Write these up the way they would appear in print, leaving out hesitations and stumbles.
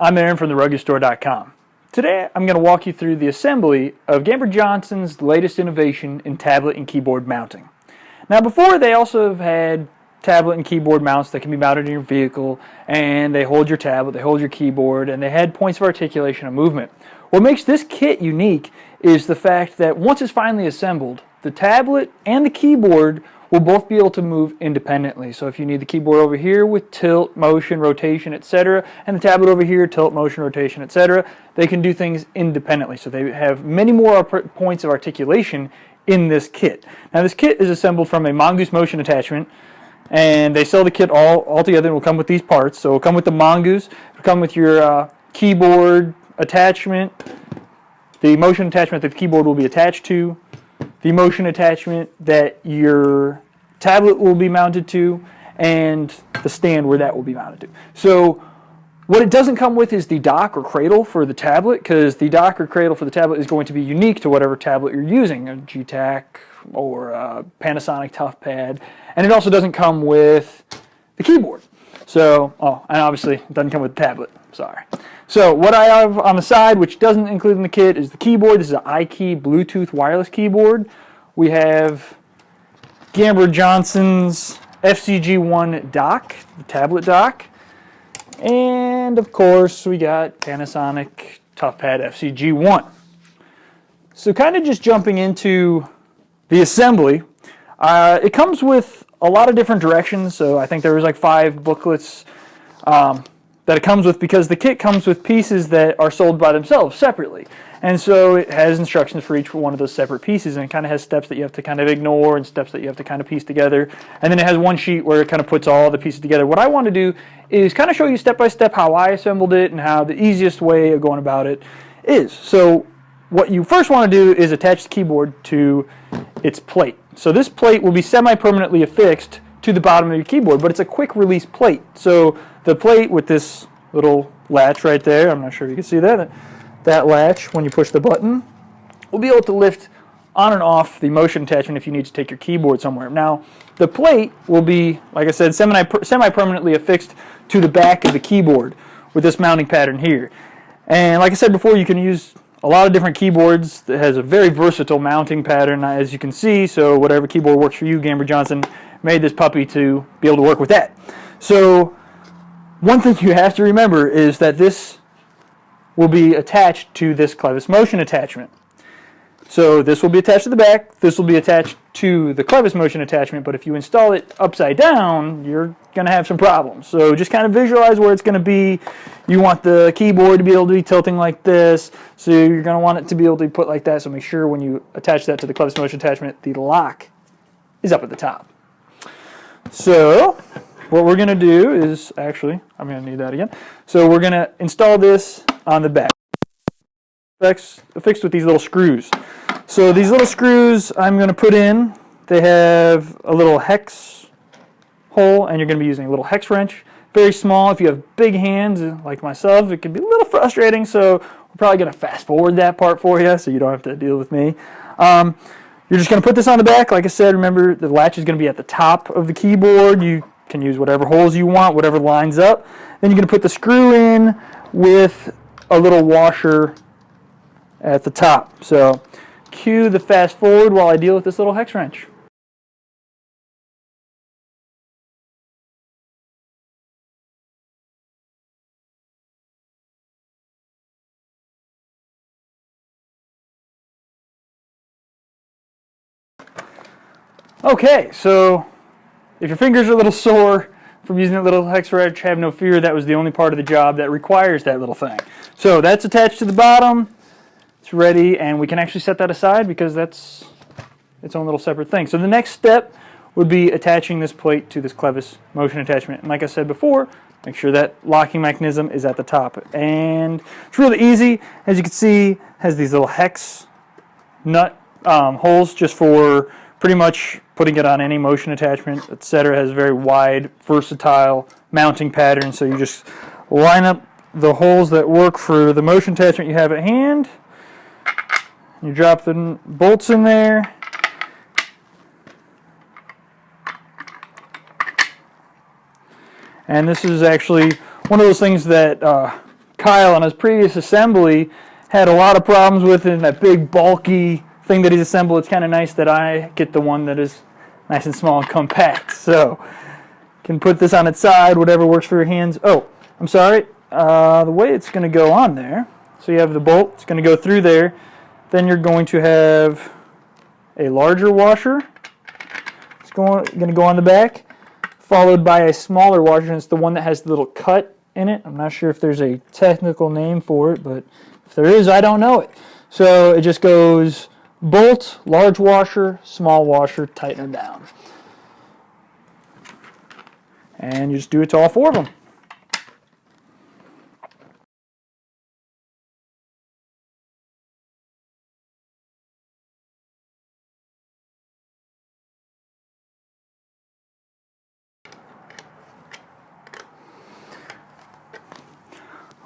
I'm Aaron from theruggedstore.com. Today I'm going to walk you through the assembly of Gamber-Johnson's latest innovation in tablet and keyboard mounting. Now before, they also have had tablet and keyboard mounts that can be mounted in your vehicle, and they hold your tablet, they hold your keyboard, and they had points of articulation and movement. What makes this kit unique is the fact that once it's finally assembled, the tablet and the keyboard will both be able to move independently. So if you need the keyboard over here with tilt, motion, rotation, etc., and the tablet over here, tilt, motion, rotation, etc., they can do things independently. So they have many more points of articulation in this kit. Now this kit is assembled from a MONGOOSE motion attachment, and they sell the kit all together, and will come with these parts. So it will come with the MONGOOSE, it will come with your keyboard attachment, the motion attachment that the keyboard will be attached to, the motion attachment that your tablet will be mounted to, and the stand where that will be mounted to. So what it doesn't come with is the dock or cradle for the tablet, because the dock or cradle for the tablet is going to be unique to whatever tablet you're using, a G-Tac or a Panasonic Toughpad, and it also doesn't come with the keyboard. So, and obviously it doesn't come with the tablet, sorry. So what I have on the side, which doesn't include in the kit, is the keyboard. This is an Ikey Bluetooth wireless keyboard. We have Gamber-Johnson's FCG1 dock, the tablet dock. And of course we got Panasonic Toughpad FCG1. So kind of just jumping into the assembly, it comes with a lot of different directions. So I think there was like 5 booklets that it comes with, because the kit comes with pieces that are sold by themselves separately. And so it has instructions for each one of those separate pieces, and it kind of has steps that you have to kind of ignore and steps that you have to kind of piece together. And then it has one sheet where it kind of puts all the pieces together. What I want to do is kind of show you step by step how I assembled it and how the easiest way of going about it is. So what you first want to do is attach the keyboard to its plate. So this plate will be semi-permanently affixed to the bottom of your keyboard, but it's a quick release plate. So the plate with this little latch right there, I'm not sure if you can see that, that latch, when you push the button, will be able to lift on and off the motion attachment if you need to take your keyboard somewhere. Now, the plate will be, like I said, semi-permanently affixed to the back of the keyboard with this mounting pattern here. And like I said before, you can use a lot of different keyboards. That has a very versatile mounting pattern, as you can see, so whatever keyboard works for you, Gamber-Johnson made this puppy to be able to work with that. So one thing you have to remember is that this will be attached to this Clevis motion attachment. So this will be attached to the back, this will be attached to the Clevis motion attachment, but if you install it upside down, you're going to have some problems. So just kind of visualize where it's going to be. You want the keyboard to be able to be tilting like this, so you're going to want it to be able to be put like that, so make sure when you attach that to the Clevis motion attachment, the lock is up at the top. So what we're going to do is, actually, I'm going to need that again. So we're going to install this on the back, fixed with these little screws. So these little screws I'm going to put in, they have a little hex hole, and you're going to be using a little hex wrench. Very small. If you have big hands like myself, it can be a little frustrating, so we're probably going to fast forward that part for you so you don't have to deal with me. You're just going to put this on the back. Like I said, remember the latch is going to be at the top of the keyboard. You can use whatever holes you want, whatever lines up. Then you're going to put the screw in with a little washer at the top. So cue the fast forward while I deal with this little hex wrench. Okay, so if your fingers are a little sore from using that little hex wrench, have no fear. That was the only part of the job that requires that little thing. So that's attached to the bottom. It's ready, and we can actually set that aside because that's its own little separate thing. So the next step would be attaching this plate to this Clevis motion attachment. And like I said before, make sure that locking mechanism is at the top. And it's really easy. As you can see, it has these little hex nut holes just for pretty much putting it on any motion attachment, etc. Has a very wide, versatile mounting pattern. So you just line up the holes that work for the motion attachment you have at hand. You drop the bolts in there. And this is actually one of those things that Kyle on his previous assembly had a lot of problems with it, and that big bulky thing that he's assembled. It's kind of nice that I get the one that is nice and small and compact. So can put this on its side, whatever works for your hands. Oh, I'm sorry. The way it's going to go on there, so you have the bolt, it's going to go through there. Then you're going to have a larger washer. It's going to go on the back, followed by a smaller washer, and it's the one that has the little cut in it. I'm not sure if there's a technical name for it, but if there is, I don't know it. So it just goes bolt, large washer, small washer, tighten it down. And you just do it to all four of them.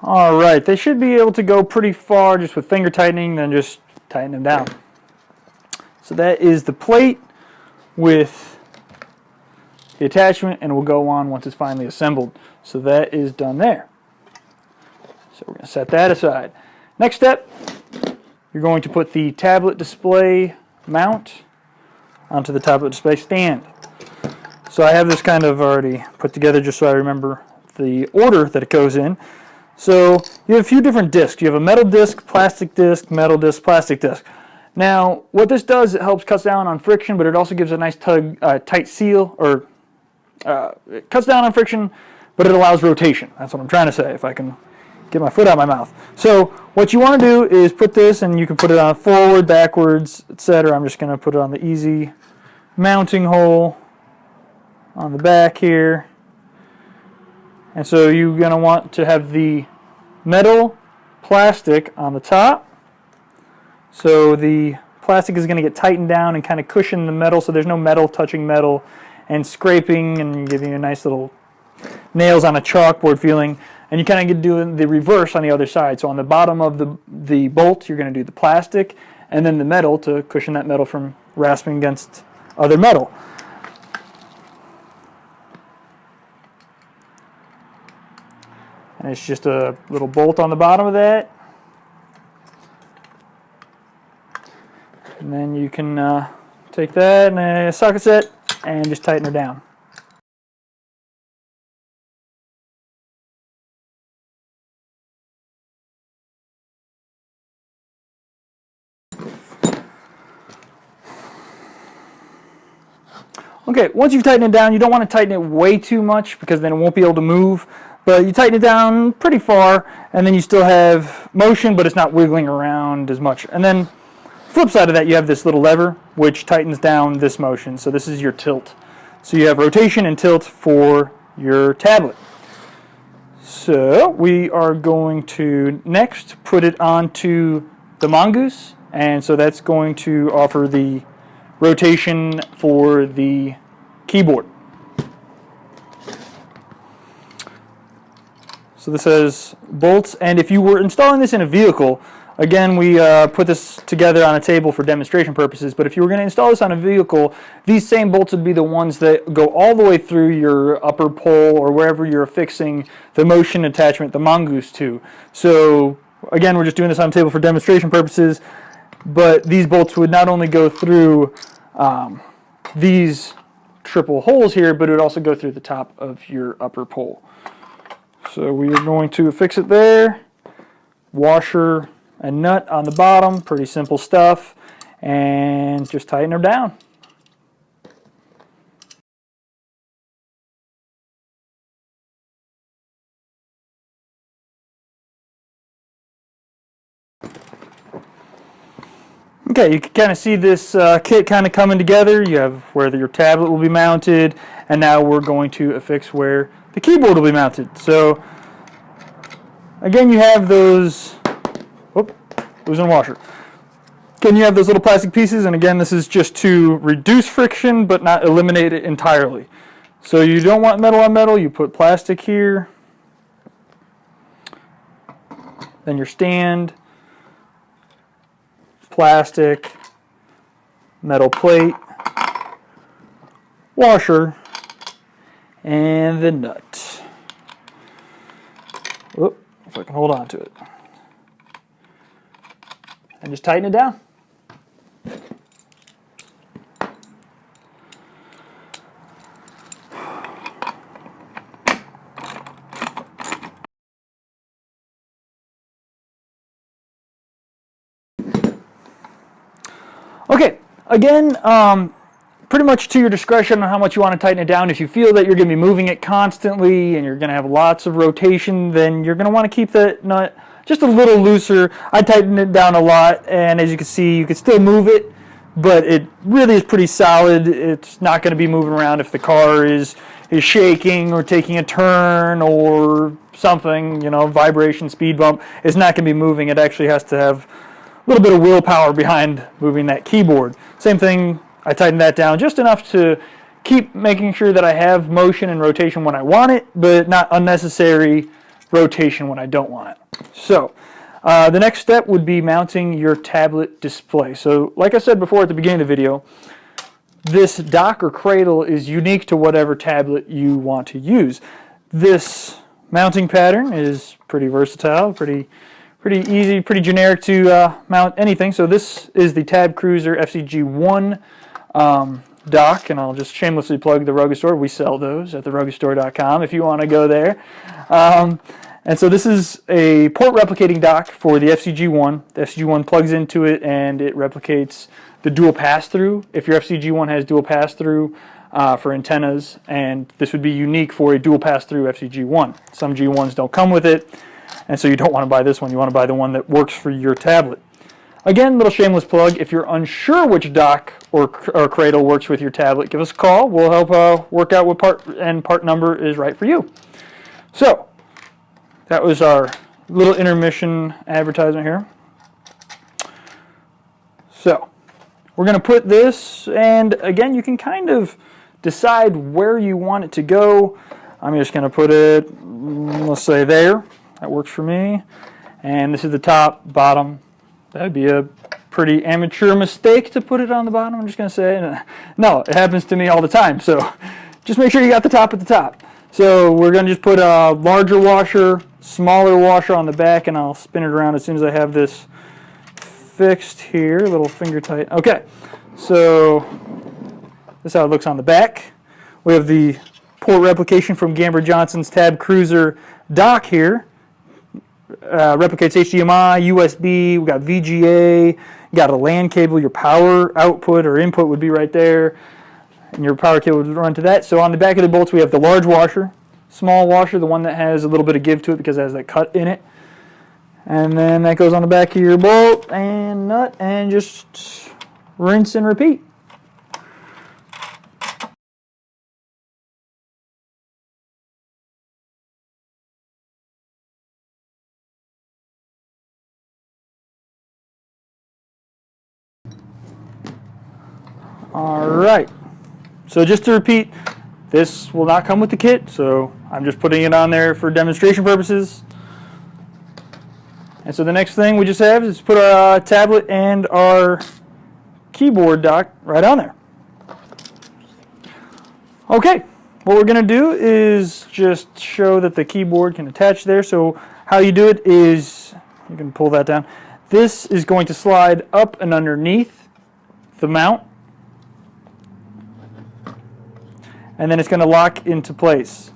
Alright, they should be able to go pretty far just with finger tightening, then just tighten them down. So that is the plate with the attachment, and it will go on once it's finally assembled. So that is done there. So we're going to set that aside. Next step, you're going to put the tablet display mount onto the tablet display stand. So I have this kind of already put together just so I remember the order that it goes in. So you have a few different discs. You have a metal disc, plastic disc, metal disc, plastic disc. Now, what this does, it helps cut down on friction, but it also gives a nice tight seal, or it cuts down on friction, but it allows rotation. That's what I'm trying to say, if I can get my foot out of my mouth. So what you want to do is put this, and you can put it on forward, backwards, etc. I'm just going to put it on the easy mounting hole on the back here. And so you're going to want to have the metal plastic on the top. So the plastic is going to get tightened down and kind of cushion the metal so there's no metal touching metal and scraping and giving you a nice little nails on a chalkboard feeling. And you kind of get doing the reverse on the other side. So on the bottom of the bolt, you're going to do the plastic and then the metal to cushion that metal from rasping against other metal. And it's just a little bolt on the bottom of that. And then you can take that and a socket set and just tighten her down. Okay, once you've tightened it down, you don't want to tighten it way too much because then it won't be able to move. But you tighten it down pretty far, and then you still have motion, but it's not wiggling around as much. And then, flip side of that, you have this little lever, which tightens down this motion. So this is your tilt. So you have rotation and tilt for your tablet. So we are going to next put it onto the MONGOOSE, and so that's going to offer the rotation for the keyboard. So this has bolts, and if you were installing this in a vehicle, again, we put this together on a table for demonstration purposes, but if you were going to install this on a vehicle, these same bolts would be the ones that go all the way through your upper pole or wherever you're affixing the motion attachment, the MONGOOSE to. So again, we're just doing this on a table for demonstration purposes, but these bolts would not only go through these triple holes here, but it would also go through the top of your upper pole. So we are going to fix it there, washer and nut on the bottom, pretty simple stuff, and just tighten her down. Okay, you can kind of see this kit kind of coming together. You have where your tablet will be mounted, and now we're going to affix where the keyboard will be mounted. So again, you have those, losing washer. Again, you have those little plastic pieces, and again, this is just to reduce friction but not eliminate it entirely. So you don't want metal on metal, you put plastic here, then your stand, plastic, metal plate, washer, and the nut. Whoop, if I I can hold on to it. And just tighten it down. Okay, again, pretty much to your discretion on how much you want to tighten it down. If you feel that you're going to be moving it constantly and you're going to have lots of rotation, then you're going to want to keep that nut just a little looser. I tightened it down a lot, and as you can see, you can still move it, but it really is pretty solid. It's not going to be moving around if the car is shaking or taking a turn or something, you know, vibration, speed bump. It's not going to be moving. It actually has to have a little bit of willpower behind moving that keyboard. Same thing, I tightened that down just enough to keep making sure that I have motion and rotation when I want it, but not unnecessary rotation when I don't want it. So the next step would be mounting your tablet display. So like I said before at the beginning of the video, this dock or cradle is unique to whatever tablet you want to use. This mounting pattern is pretty versatile, pretty easy, pretty generic to mount anything. So this is the Tabcruzer FCG1 dock, and I'll just shamelessly plug the Rugged Store. We sell those at theruggedstore.com if you want to go there. And so this is a port replicating dock for the FCG1. The FCG1 plugs into it and it replicates the dual pass-through. If your FCG1 has dual pass-through for antennas, and this would be unique for a dual pass-through FCG1. Some G1s don't come with it, and so you don't want to buy this one. You want to buy the one that works for your tablet. Again, little shameless plug, if you're unsure which dock or cradle works with your tablet, give us a call. We'll help work out what part number is right for you. So, that was our little intermission advertisement here. So, we're going to put this, and again, you can kind of decide where you want it to go. I'm just going to put it, let's say there. That works for me. And this is the top, bottom. That would be a pretty amateur mistake to put it on the bottom, I'm just going to say. No, it happens to me all the time. So just make sure you got the top at the top. So we're going to just put a larger washer, smaller washer on the back, and I'll spin it around as soon as I have this fixed here, a little finger tight. Okay, so this is how it looks on the back. We have the port replication from Gamber-Johnson's Tabcruzer dock here. Replicates HDMI, USB, we got VGA, you got a LAN cable, your power output or input would be right there, and your power cable would run to that. So on the back of the bolts we have the large washer, small washer, the one that has a little bit of give to it because it has that cut in it. And then that goes on the back of your bolt and nut, and just rinse and repeat. Alright, so just to repeat, this will not come with the kit, so I'm just putting it on there for demonstration purposes. And so the next thing we just have is put our tablet and our keyboard dock right on there. Okay, what we're going to do is just show that the keyboard can attach there. So how you do it is, you can pull that down. This is going to slide up and underneath the mount, and then it's going to lock into place.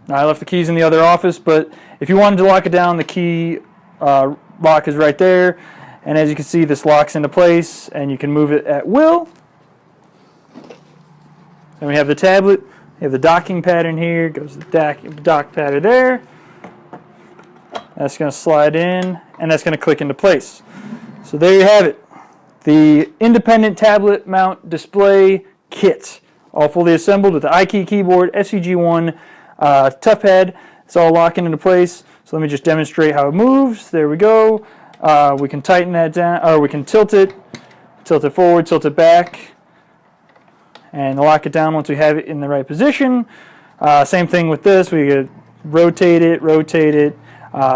Now, I left the keys in the other office, but if you wanted to lock it down, the key lock is right there. And as you can see, this locks into place, and you can move it at will. Then we have the tablet. We have the docking pattern here. Goes the dock pattern there. That's going to slide in, and that's going to click into place. So there you have it. The independent tablet mount display kit. All fully assembled with the Ikey keyboard, FCG1 Toughpad. It's all locking into place. So let me just demonstrate how it moves. There we go. We can tighten that down, or we can tilt it forward, tilt it back, and lock it down once we have it in the right position. Same thing with this. We could rotate it.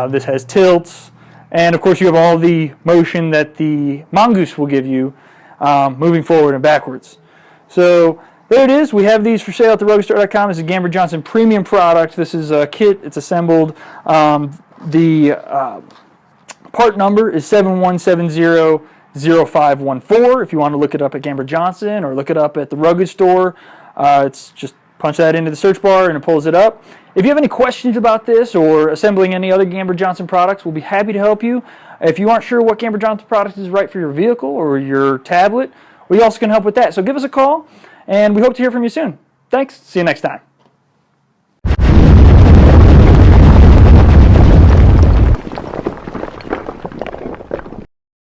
This has tilts, and of course you have all the motion that the MONGOOSE will give you moving forward and backwards. So there it is. We have these for sale at theruggedstore.com. This is a Gamber-Johnson premium product. This is a kit. It's assembled. The part number is 71700514. If you want to look it up at Gamber-Johnson or look it up at the Rugged Store, it's just punch that into the search bar and it pulls it up. If you have any questions about this or assembling any other Gamber-Johnson products, we'll be happy to help you. If you aren't sure what Gamber-Johnson product is right for your vehicle or your tablet, we also can help with that. So give us a call, and we hope to hear from you soon. Thanks. See you next time.